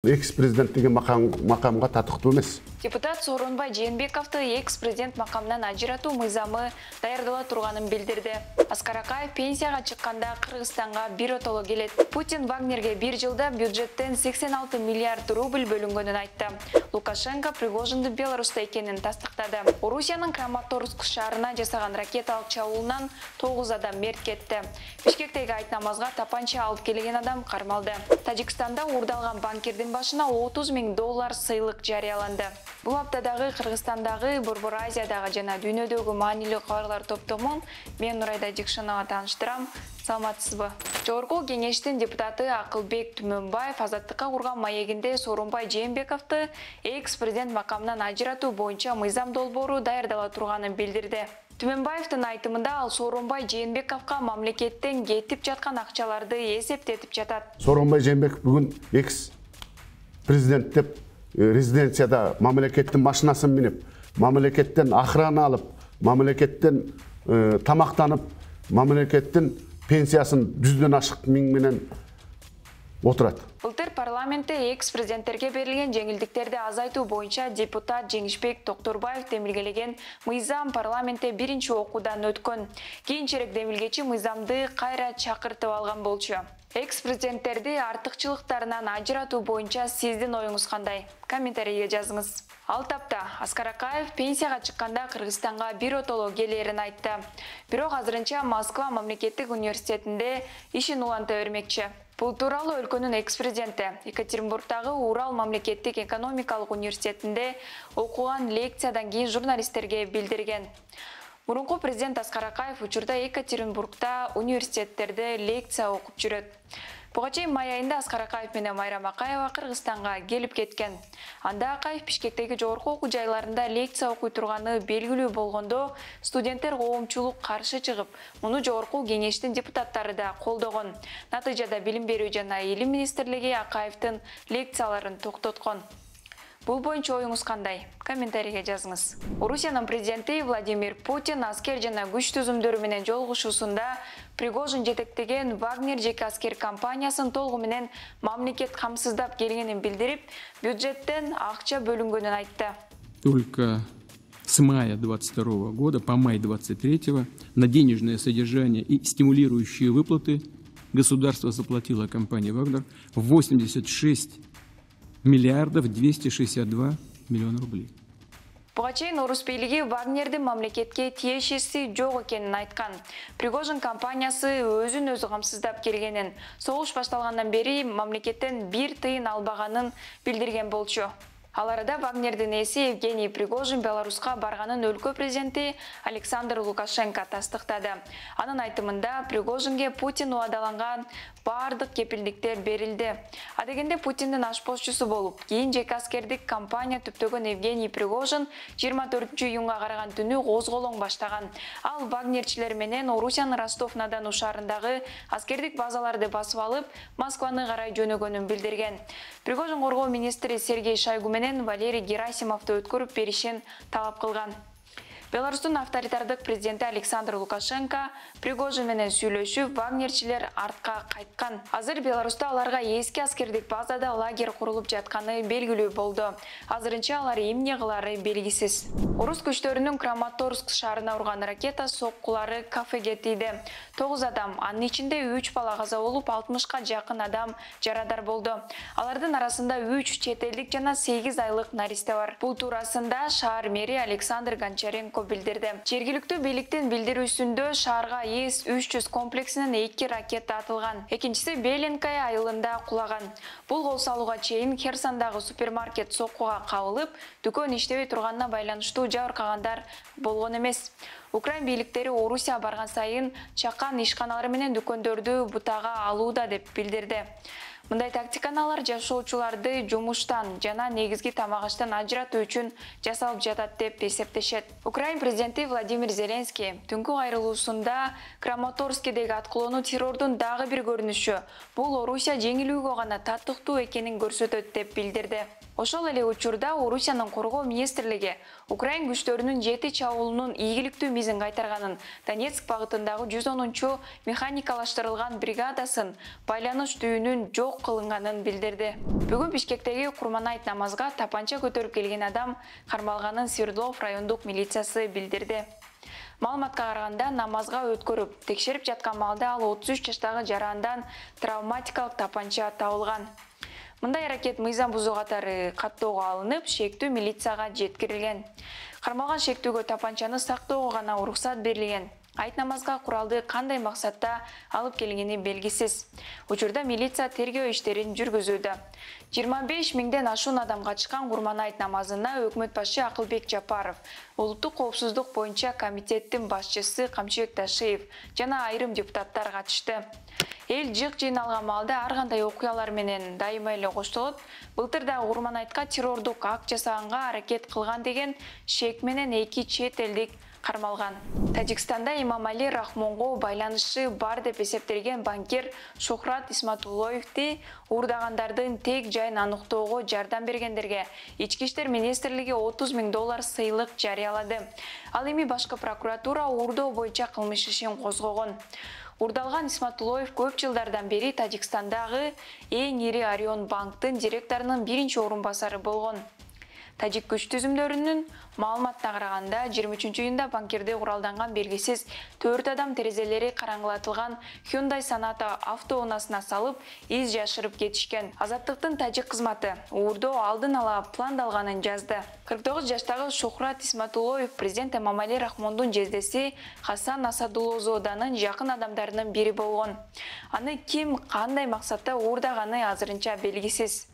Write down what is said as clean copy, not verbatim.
Экс-президент деген макамга татыктуу эмес. Депутат Сооронбай Жээнбековду экс-президент макамынан ажыратуу мыйзамы даярдала турганын билдирди. Аскар Акаев пенсияга чыкканда Кыргызстанга биротоло келет. Путин Вагнерге бир жылда бюджеттен 86 миллиард рубль бөлүнгөнүн айтты. Лукашенко Пригожиндин Беларуста экенин тастыктады. Орусиянын Краматорск шаарына жасаган ракеталык чабуулунан 9 адам мерт кетти. Бишкектеги айт намазга тапанча алып келген адам кармалды. Тажикстанда уурдалган банкирдин башына $30 000 сыйлык жарыяланды. Бул аптадагы Кыргызстандагы, Борбор Азиядагы жана дүйнөдөгү маанилүү кабарлар топтомун мен Нурайда Жикшанова тааныштырам. Саламатсызбы? Жогорку кеңештин депутаты Акылбек Түмөнбаев азаттыкка курган маегинде Сооронбай Жээнбековду экс-президент макамынан ажыратуу боюнча мыйзам долбоору даярдала турганын билдирди. Түмөнбаевдин айтымында ал Сооронбай Жээнбековго мамлекеттен кетип жаткан акчаларды эсептетип жатат. Сооронбай Жээнбеков бүгүн экс-президент деп резиденцияда мамлекеттин машинасын минип, мамлекеттен охрана алып, мамлекеттен тамактанып, мамлекеттин пенсиясын 100дөн ашык миң менен отурат. Былтыр парламентте экс-президенттерге берилген жеңилдиктерди азайтуу боюнча депутат Жеңишбек Токторбаев демилгелеген мыйзам парламентте биринчи окуудан өткөн. Кийинчерээк демилгечи мыйзамды кайра чакыртып алган болчу. Экс-президенттерди артыкчылыктарынан ажыратуу боюнча сиздин оюңуз кандай? Комментарийге жазыңыз. Ал тапта Аскар Акаев пенсияга чыкканда Кыргызстанга биротоло келерин айтты. Бирок азырынча Москва мамлекеттик университетинде ишин уланта бермекчи. Бул тууралуу өлкөнүн экс-президенти Екатеринбургдагы Урал мамлекеттик экономикалык университетинде окуган лекциядан кийин журналисттерге билдирген. Мурунку президент Аскар Акаев учурда Екатеринбургда университеттерде лекция окуп жүрөт. Буга чейин май айында Аскар Акаев менен Майрам Акаева Кыргызстанга келип кеткен. Анда Акаев Бишкектеги жогорку окуу жайларында лекция окуй турганы белгилүү болгондо, студенттер коомчулук каршы чыгып, муну жогорку кеңештин депутаттары да колдогон. Натыйжада Билим берүү жана Илим министрлиги Акаевдин лекцияларын токтоткон. Бул боюнча оюңуз кандай? Комментарийге жазыңыз. Орусиянын президенти Владимир Путин аскер жана күч түзүмдөрү менен жолугушуусунда Пригожин жетектеген Вагнер жеке аскер компаниясын толугу менен мамлекет камсыздап келгенин билдирип, бюджеттен акча бөлүнгөнүн айтты. Только с мая 22 года по май 23 на денежное содержание и стимулирующие выплаты государство заплатило компании Вагнер 86 миллиардов 262 миллиона рублей. Буга чейин орус бийлиги Вагнердин мамлекетке тиешеси жок экенин айткан. Пригожин компаниясы өзүн өзү камсыздап келгенин, согуш башталгандан бери мамлекеттен бир тыйын албаганын билдирген болчу. Ал арада Вагнердин ээси Евгений Пригожин Беларуска барганын өлкө президенти Александр Лукашенко тастыктады. Анын айтымында Пригожинге Путин уадаланган бардык кепилдиктер берилди. Адегенде Путиндин ашпозчусу болуп, кийин жеке аскердик компания түптөгөн Евгений Пригожин 24-июнга караган түнү козголоң баштаган. Ал вагнерчилер менен Орусиянын Ростов-на-Дону шаарындагы аскердик базаларды басып алып, Москваны карай жөнөгөнүн билдирген. Пригожин коргоо министри Сергей Шойгу менен Валерий Герасимовду өткөрүп беришин талап кылган. Беларустун авторитардык президенти Александр Лукашенко Пригожин менен сүйлөшүп, вагнерчилер артка кайткан. Азыр Беларуста аларга эски аскердик базада лагерь курулуп жатканы белгилүү болду. Азырынча алар эмне кылары белгисиз. Орус күчтөрүнүн Краматорск шаарына урган ракета соккулары кафеге тийди. 9 адам, анын ичинде 3 бала каза болуп, 60ка жакын адам жарадар болду. Алардын арасында 3 чет элдик жана 8 айлык наристе бар. Бул туурасында шаар мэри Александр Гончаренко билдирди. Жергиликтүү бийликтин билдирүүсүндө шаарга С-300 комплексинен 2 ракета атылган. Экинчиси Беленкая айылында кулаган. Бул кол салууга чейин Херсондагы супермаркет соккуга кабылып, дүкөн иштебей турганына байланыштуу жабыркагандар болгон эмес. Украин бийликтери Орусия барган сайын чакан ишканалары менен дүкөндөрдү бутага алууда деп билдирди. Мындай тактиканы алар жашоочуларды жумуштан жана негизги тамак аштан ажыратуу үчүн жасалып жатат деп эсептешет. Украин президенти Владимир Зеленский түнкү кайрылуусунда Краматорскидеги аткылоону террордун дагы бир көрүнүшү, бул Орусия жеңилүүгө гана татыктуу экенин көрсөтөт деп билдирди. Ошол эле учурда Орусиянын коргоо министрлиги Украин күчтөрүнүн 7 чабуулунун ийгиликтүү мизин кайтарганын, Донецк багытындагы 110-чу механикалаштырылган бригадасын байланыш түйүнүн жок жок кылынганын билдирди. Бүгүн Бишкектеги Курманайт намазга тапанча көтөрүп келген адам кармалганын Свердлов райондук милициясы билдирди. Маалыматка караганда, намазга өткөрүп, текшерип жаткан маалда ал 33 жаштагы жарандан травматикалык тапанча табылган. Мындай аракет мыйзам бузуу катары каттоого алынып, шектүү милицияга жеткирилген. Кармалган шектүүгө тапанчаны сактоого гана уруксат берилген. Айт намазга куралды кандай максатта алып келгени белгисиз. Учурда милиция тергөө иштерин жүргүзүүдө. 25 миңден ашуун адам катышкан Курманайт намазына өкмөт башы Акылбек Жапаров, улуттук коопсуздук боюнча комитеттин башчысы Камчыбек Ташиев жана айрым депутаттар катышты. Эл жык жыйналган маалда ар кандай окуялар менен дайыма эле коштолот. Былтыр да Курманайтка террордук акт жасаганга аракет кылган деген шек менен 2 чет элдик кармалган. Тажикстанда Имамали Рахмонго байланышы бар деп эсептелген банкир Шухрат Исматуллоевди уурдагандардын тег жайын аныктоого жардам бергендерге Ички иштер министрлиги $30,000 сыйлык жарыялады. Ал эми башкы прокуратура уурдоо боюнча кылмыш ишин козгогон. Урдалган Исматуллоев көп жылдардан бери Тажикстандагы эң ири Орион банктын директорунун биринчи орун басары болгон. Тажик күч түзүмдөрүнүн маалыматына караганда 23-июнда банкирде куралданган белгисиз 4 адам терезелери караңгылатылган Hyundai Sonata автоунаасына салып, из жашырып кетишкен. Азаттыктын тажик кызматы уурдоо алдын ала пландалганын жазды. 49 жаштагы Шухрат Исматуллоев президент Эмомали Рахмондун жездеси Хасан Асадуллозоданын жакын адамдарынын бири болгон. Аны ким кандай максатта уурдаганы азырынча белгисиз.